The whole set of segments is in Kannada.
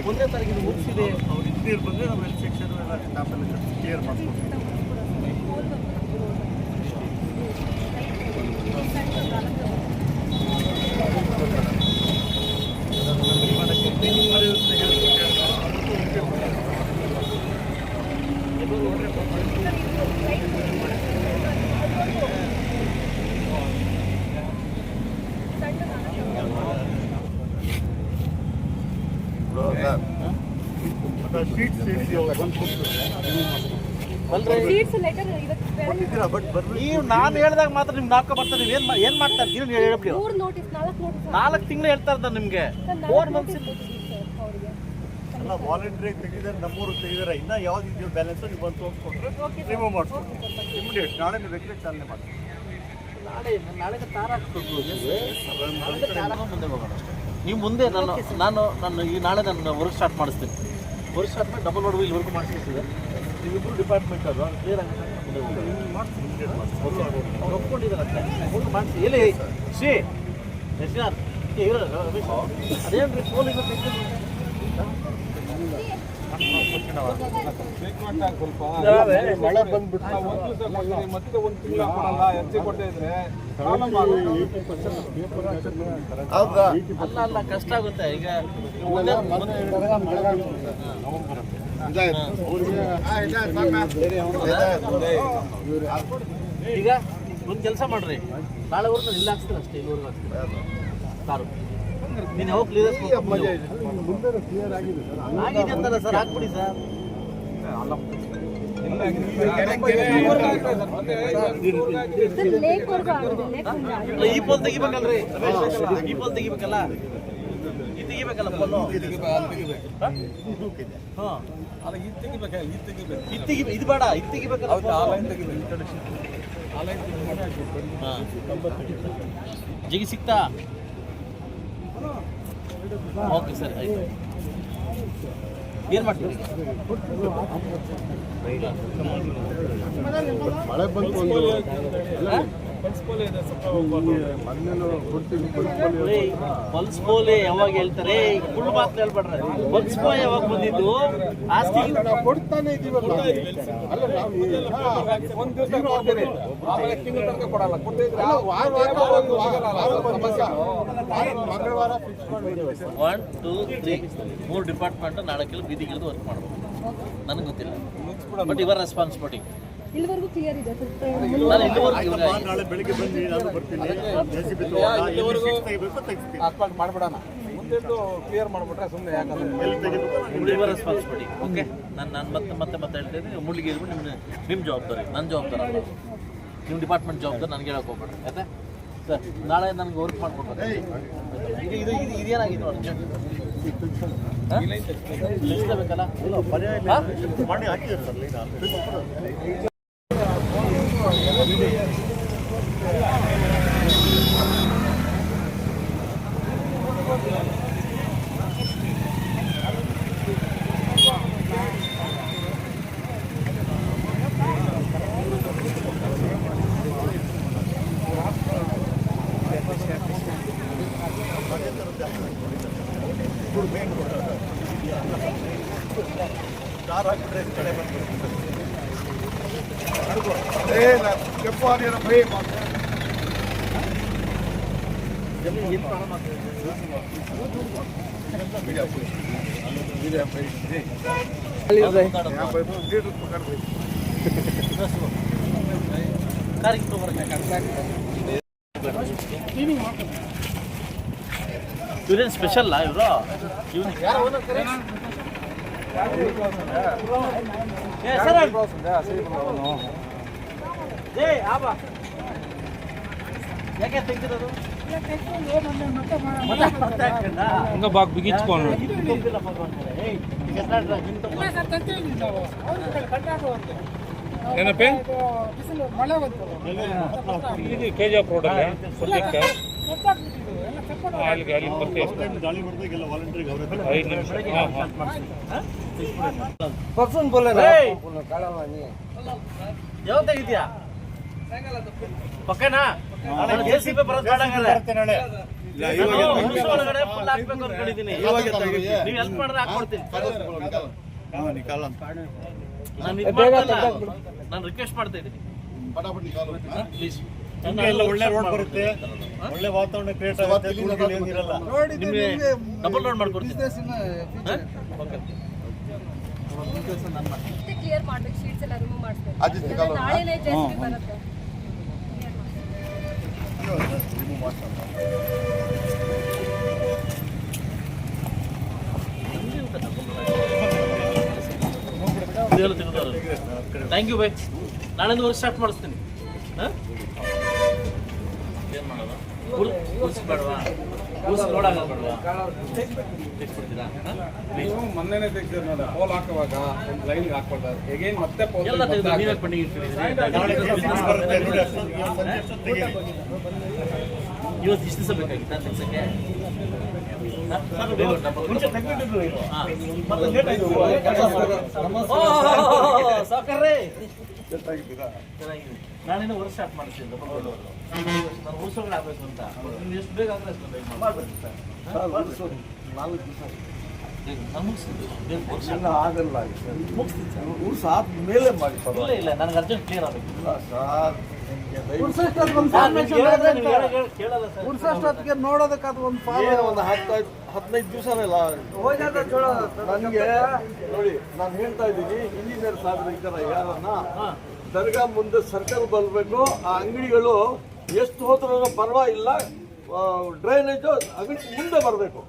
ಒಂದೇ ತಾರೀಕಿಗೆ ಮುಗಿಸಿದೆ ಅವ್ರು ಇಂಜಿನಿಯರ್ ಬಂದರೆ ನಾವು ಹೆಲ್ತ್ ಸೆಕ್ಷನ್ ಎಲ್ಲ ಸ್ಟಾಫಲ್ಲಿ ಕ್ಲಿಯರ್ ಮಾಡ್ಕೊಡ್ತೀವಿ. ನೀವು ನಾನು ಹೇಳಿದಾಗ ಮಾತ್ರ ನಿಮ್ಗೆ ನಾಲ್ಕು ಬರ್ತಾರೆ. ನೀವು ಏನ್ ಮಾಡ್ತಾರೆ ನೀವು ಹೇಳ್ಬಿಡಿ. 4 ತಿಂಗಳು ಹೇಳ್ತಾ ಇರ್ತಾರೆ ನಿಮ್ಗೆ. 4 ಮಂತ್ಸ್ ಎಲ್ಲ ವಾಲಂಟ್ರಿ ತೆಗಿದಾರೆ, ನಮ್ಮೂರು ತೆಗಿದಾರೆ. ಇನ್ನ ಯಾವ್ದು ಇದೆಯೋ ಬ್ಯಾಲೆನ್ಸ್ ನೀವು ಬಂದು ತೋರಿಸ್ಕೊಟ್ರೆ ರಿಮೂವ್ ಮಾಡ್ಕೊಡ್ತೀವಿ. ಇಮಿಡಿಯೇಟ್ ನಾಳೆ ನೀವು ಬೇಕಾದ್ರೆ ಚಾಲನೆ ಮಾಡ್ತೀವಿ. ನಾಳೆಗೆ ತಾರ ಹಾಕ್ಬೇಕು. ಮುಂದೆ ಹೋಗೋಣ ಅಷ್ಟೇ. ನೀವು ಮುಂದೆ ನಾನು ಈ ನಾಳೆ ನಾನು ವರ್ಕ್ ಸ್ಟಾರ್ಟ್ ಮಾಡಿಸ್ತೀನಿ. ವರ್ಕ್ ಸ್ಟಾರ್ಟ್ ಮಾಡಿ ಡಬಲ್ ರೋಡ್ ವೀಲ್ ವರ್ಕ್ ಮಾಡಿಸ್ತಿದ್ದೆ. ನೀವಿಬ್ಬರು ಡಿಪಾರ್ಟ್ಮೆಂಟ್ ಅದು ಕ್ಲಿಯರ್ ಆಗಿ ಒಪ್ಕೊಂಡಿದ್ದಾರೆ ಮಾಡಿಸಿ. ಎಲ್ಲಿ ಶ್ರೀ ಯಶ್ನಾಥ್ ಅದೇನ್ರಿ ಪೋಲಿಸ್ ಮಳೆ ಬಂದ್ಬಿಟ್ಟು ಮತ್ತೆ ಒಂದು ತಿಂಗಳು ಕೊಡಲ್ಲ, ಎರ್ಚಿ ಕೊಟ್ಟೆ ಇದ್ರೆ ಅಲ್ಲ ಕಷ್ಟ ಆಗುತ್ತೆ. ಈಗ ಈಗ ಒಂದು ಕೆಲಸ ಮಾಡ್ರಿ, ನಾಳೆವರೆಗೂ ನಾನು ಇಲ್ಲ ಹಾಕ್ಸ್ತೀನಿ ಅಷ್ಟೇ. ಇಲ್ಲಿವರೆಗೂ ಹಾಕ್ತೀನಿ ಕಾರು. ನೀನು ಯಾವಾಗ ಕ್ಲಿಯರ್ ಆಗಿದೆ ಅಂತಲ್ಲ ಸರ್, ಹಾಕ್ಬಿಡಿ ಸರ್. ಈ ಪೋಲ್ ತೆಗಿಬೇಕಲ್ರಿ, ಈ ಪೋಲ್ ತೆಗಿಬೇಕಲ್ಲ, ಈ ತೆಗಿಬೇಕಲ್ಲ ಪೋಲು. ಇದು ಬೇಡ, ಇದು ತೆಗಿಬೇಕಲ್ಲ. ಜಿಗಿ ಸಿಗ್ತಾ? ಓಕೆ ಸರ್, ಆಯ್ತು. ಏನು ಮಾಡ್ತೀವಿ? ಮಳೆ ಬಂತು ಪಲ್ಸ್ ಪೋಲೆ ಯಾವಾಗ ಹೇಳ್ತಾರೆ? ಫುಲ್ ಮಾತು ಹೇಳ್ಬೇಡ್ರೆ. ಪಲ್ಸ್ ಪೋ ಯಾವಾಗ ಬಂದಿದ್ದು? ಆಸ್ತಿ ಕೊಡ್ತಾನೆ ಇದೀವಿ. ಒಂದು ದಿವಸ ಕೊಡ್ತೀರಿ, ಆಮೇಲೆ ತಿಂಗಳ ತನಕ ಕೊಡಲ್ಲ. ಮಂಗಳವಾರ 1 2 3 3 ಡಿಪಾರ್ಟ್ಮೆಂಟ್ ನಾಳೆ ಬೀದಿಗಿಳಿದು ವರ್ಕ್ ಮಾಡ್ಬೋದು. ನನಗೆ ಗೊತ್ತಿಲ್ಲ, ಬಟ್ ಇವರ್ ರೆಸ್ಪಾನ್ಸಿಬಿಲಿಟಿ. ಇಲ್ಲಿವರೆಗೂ ಕ್ಲಿಯರ್ ಇದೆ. ನಾಳೆ ಬೆಳಿಗ್ಗೆ ಬಂದು ನಾನು ಬರ್ತೀನಿ. ಅಸ್ಪಾಲ್ಟ್ ಮಾಡ್ಬಿಡೋಣ, ಮುಂದೆಂದು ಕ್ಲಿಯರ್ ಮಾಡಿಬಿಟ್ರೆ ಸುಮ್ಮನೆ ಯಾಕಂದ್ರೆ ಇವರ್ ರೆಸ್ಪಾನ್ಸಿಬಿಲಿಟಿ. ಓಕೆ, ನಾನು ಮತ್ತೆ ಹೇಳ್ತೀನಿ. ಮುಳ್ಳಿಗೆ ಇರ್ಬಿಟ್ಟು ನಿಮ್ಮ ಜವಾಬ್ದಾರಿ, ನನ್ನ ಜವಾಬ್ದಾರಿ ಅಲ್ಲ. ನಿಮ್ಮ ಡಿಪಾರ್ಟ್ಮೆಂಟ್ ಜವಾಬ್ದಾರಿ ನನಗೆ ಹೇಳಕ್ಕೆ ಹೋಗ್ಬೇಡ್ರಿ ಆಯ್ತಾ ಸರ್. ನಾಳೆ ನನಗೆ ವರ್ಕ್ ಮಾಡ್ಕೊಡ್ಬೇಕು. ಇದು ಇದೇನಾಗಿದೆ ನೋಡಿ, ತಿಳಿಸ್ಲೇಬೇಕಲ್ಲ. ಮಾಡಿ ಹಾಕಿದ್ದಾರೆ ಸರ್ ಲೈನ್. ಕಾರ್ ಹಾಕಿದ್ರೆ ಕಡೆ ಬಂದ್ಬಿಡ್ತೀವಿ. ಇವ್ರೇನು ಸ್ಪೆಷಲ್ಲ ಇವರು? ಯಾಕೆ ತೆಗ್ದಿರೋದು? ಹಂಗ ಬಾಗ್ ಬಿಗಿಚ್ಕೊಂಡು ಏನಪ್ಪೇ ಕೆಜಿಎಫ್ ರೋಡಲ್ಲಿ ಅಲ್ಲಿಗೆ ಅಲ್ಲಿ ಬರ್ತೀವಿ ಫಸ್ಟ್ ಟೈಮ್ ದಾಳಿ ಮಾಡಿದಾಗೆಲ್ಲ ವಾಲಂಟ್ರಿಗೆ ಅವರೇ 5 ನಿಮಿಷ ಪರ್ಸನ್ ಬೋಲೆ ಯಾವಾಗ ತೆಗಿದ್ಯಾ ಪಕ್ಕನಾ JCB ಬರೋದು ಬೇಡ ಹಂಗಾರೆ. ನಿಮಿಷ ಒಳಗಡೆ ಫುಲ್ ಹಾಕ್ಬೇಕು ಅನ್ಕೊಂಡಿದ್ದೀನಿ. ನೀವು ಹೆಲ್ಪ್ ಮಾಡಿದ್ರೆ ಹಾಕ್ಕೊಡ್ತೀನಿ. ನಾನು ರಿಕ್ವೆಸ್ಟ್ ಮಾಡ್ತಾ ಇದ್ದೀನಿ ಪ್ಲೀಸ್. ಎಲ್ಲ ಒಳ್ಳೆ ರೋಡ್ ಬರುತ್ತೆ, ಒಳ್ಳೆ ವಾತಾವರಣ ಕ್ರಿಯೇಟ್ ಆಗುತ್ತೆ, ಧೂಳುಗಳು ಏನಿರಲ್ಲ. ನಿಮಗೆ ಡಬಲ್ ಲೋಡ್ ಮಾಡ್ಕೊಡ್ತೀನಿ. ಕ್ಲಿಯರ್ ಮಾಡ್ಬೇಕು, ಶೀಟ್ಸ್ ಎಲ್ಲ ರಿಮೂವ್ ಮಾಡಿಸ್ಬೇಕು. ನಾಳೆನೇ JCB ಬರುತ್ತೆ. Thank you bye. ನಾಳೆಂದು ವರ್ಕ್ ಸ್ಟಾರ್ಟ್ ಮಾಡಿಸ್ತೀನಿ. ಏನು ಮಾಡೋದು? ಬೇಡವಾ? ಲೋಡ್ ಆಗಲ್ಲ ಬೇಡವಾ? ತೆಗ್ಸ್ಬಿಡ್ತೀರಾ? ಮೊನ್ನೆನೇ ತೆಗ್ದಿದ್ರು ನೋಡಿ, ಪೋಲ್ ಹಾಕುವಾಗ ಒಂದು ಲೈನ್ ಹಾಕ್ಕೊಳ್ತಾರೆ. ಹೇಗೇನು ಮತ್ತೆ ಪೋಲ್ ಎಲ್ಲ ತೆಗೆದು ನೀವೇ ಪೆಂಡಿಂಗ್ ಇಟ್ಕೊಂಡಿದ್ದೀರಿ. ನಾಳೆ business ಬರುತ್ತೆ ನೋಡಿ, ಅಷ್ಟೊತ್ತಿಗೆ ಸಂಜೆ ಅಷ್ಟೊತ್ತಿಗೆ ತೆಗೀರಿ. ಇವತ್ತು ಇಷ್ಟು ದಿವಸ ಬೇಕಾಗಿತ್ತಾ ತೆಗ್ಸಕ್ಕೆ? ಮುಂಚೆ ತೆಗ್ದಿಟ್ಟಿದ್ರು ಇವರು. ಮತ್ತೆ ಲೇಟ್ ಆಯ್ತು. ಸಾಕರ್ರೆ ಚೆನ್ನಾಗಿದೆ. ನಾನೇನೋ ವರ್ಕ್ ಸ್ಟಾರ್ಟ್ ಮಾಡ್ತೀನಿ. ನಾನು ಉಳಿಸೋಗಳು ಆಗಬೇಕು ಅಂತ. ನೀವು ಎಷ್ಟು ಬೇಗ ಆದರೆ ಅಷ್ಟು ಬೇಗ ಮಾಡಬೇಕು ಸರ್. ನಾನು ಮುಗಿಸ್ತೀನಿ. ಆಗಲ್ಲ ಮುಗಿಸ್ತೀನಿ ಸರ್. ಉರ್ಸ್ ಆದ್ಮೇಲೆ ಮಾಡಿ ಇಲ್ಲ ನನಗೆ ಅರ್ಜೆಂಟ್ ಕ್ಲಿಯರ್ ಆಗಬೇಕು. ಕೇಳಲ್ಲ ಸರ್. ಉರ್ಸಷ್ಟೊತ್ತಿಗೆ ನೋಡೋದಕ್ಕಾದ ಒಂದು ಒಂದು 15 ದಿವಸನೆಲ್ಲ ನನಗೆ ನೋಡಿ. ನಾನು ಹೇಳ್ತಾ ಇದ್ದೀನಿ, ಇಂಜಿನಿಯರ್ ಸಾಹೇಬ್ರು ಇದ್ದಾರೆ ಯಾರನ್ನ, ದರ್ಗಾ ಮುಂದೆ ಸರ್ಕಲ್ ಬರಬೇಕು. ಆ ಅಂಗಡಿಗಳು ಎಷ್ಟು ಹೋದ್ರೂ ಪರವಾಗಿಲ್ಲ, ಡ್ರೈನೇಜು ಅಂಗಡಿ ಮುಂದೆ ಬರಬೇಕು.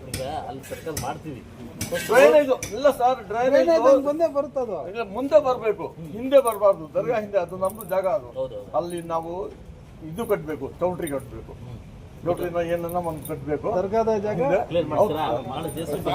ಈಗ ಅಲ್ಲಿ ಸರ್ಕಲ್ ಮಾಡ್ತೀವಿ. ಡ್ರೈನೇಜು ಇಲ್ಲ ಸರ್, ಡ್ರೈನೇಜ್ ಮುಂದೆ ಬರ್ತದ, ಇಲ್ಲ ಮುಂದೆ ಬರಬೇಕು, ಹಿಂದೆ ಬರಬಾರ್ದು. ದರ್ಗಾ ಹಿಂದೆ, ಅದು ನಮ್ದು ಜಾಗ. ಅದು ಅಲ್ಲಿ ನಾವು ಇದು ಕಟ್ಟಬೇಕು, ಚೌಟ್ರಿ ಕಟ್ಟಬೇಕು. ಚೌಟ್ರಿನ ಏನನ್ನ ಒಂದು ಕಟ್ಟಬೇಕು. ದರ್ಗಾದ ಜಾಗ ಕ್ಲಿಯರ್ ಮಾಡ್ತೀರಾ? ನಾಳೆ JCB